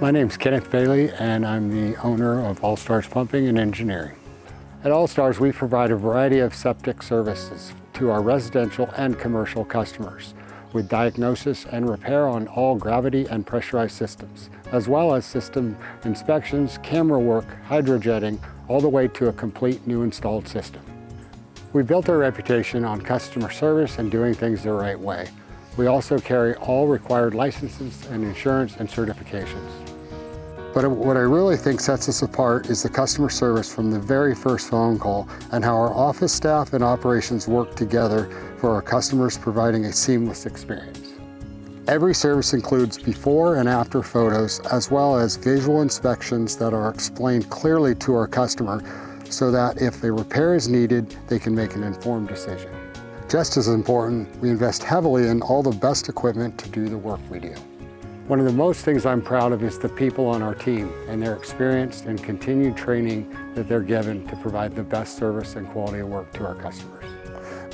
My name's Kenneth Bailey, and I'm the owner of AllStarz Pumping and Engineering. At AllStarz, we provide a variety of septic services to our residential and commercial customers, with diagnosis and repair on all gravity and pressurized systems, as well as system inspections, camera work, hydrojetting, all the way to a complete new installed system. We built our reputation on customer service and doing things the right way. We also carry all required licenses and insurance and certifications. But what I really think sets us apart is the customer service from the very first phone call and how our office staff and operations work together for our customers, providing a seamless experience. Every service includes before and after photos, as well as visual inspections that are explained clearly to our customer so that if a repair is needed, they can make an informed decision. Just as important, we invest heavily in all the best equipment to do the work we do. One of the most things I'm proud of is the people on our team and their experience and continued training that they're given to provide the best service and quality of work to our customers.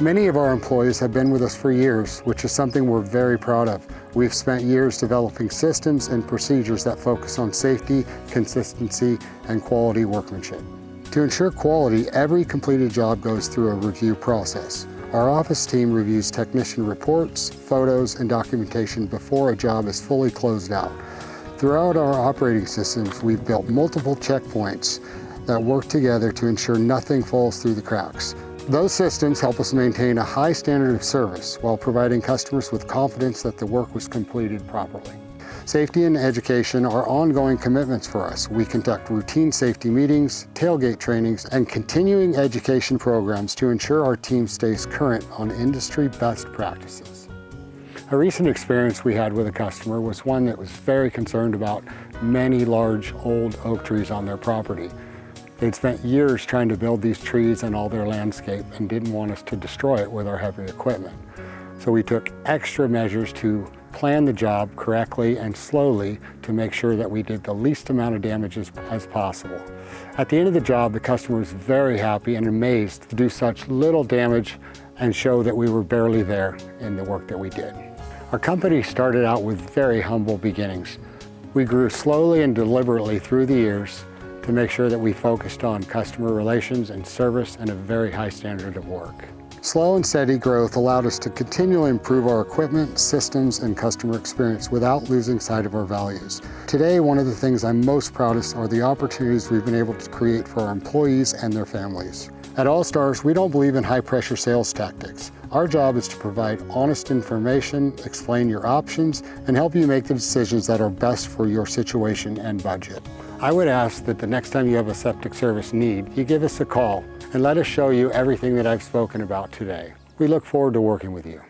Many of our employees have been with us for years, which is something we're very proud of. We've spent years developing systems and procedures that focus on safety, consistency, and quality workmanship. To ensure quality, every completed job goes through a review process. Our office team reviews technician reports, photos, and documentation before a job is fully closed out. Throughout our operating systems, we've built multiple checkpoints that work together to ensure nothing falls through the cracks. Those systems help us maintain a high standard of service while providing customers with confidence that the work was completed properly. Safety and education are ongoing commitments for us. We conduct routine safety meetings, tailgate trainings, and continuing education programs to ensure our team stays current on industry best practices. A recent experience we had with a customer was one that was very concerned about many large old oak trees on their property. They'd spent years trying to build these trees and all their landscape and didn't want us to destroy it with our heavy equipment. So we took extra measures to plan the job correctly and slowly to make sure that we did the least amount of damage as possible. At the end of the job, the customer was very happy and amazed to do such little damage and show that we were barely there in the work that we did. Our company started out with very humble beginnings. We grew slowly and deliberately through the years to make sure that we focused on customer relations and service and a very high standard of work. Slow and steady growth allowed us to continually improve our equipment, systems, and customer experience without losing sight of our values. Today, one of the things I'm most proudest are the opportunities we've been able to create for our employees and their families. At AllStarz, we don't believe in high-pressure sales tactics. Our job is to provide honest information, explain your options, and help you make the decisions that are best for your situation and budget. I would ask that the next time you have a septic service need, you give us a call and let us show you everything that I've spoken about today. We look forward to working with you.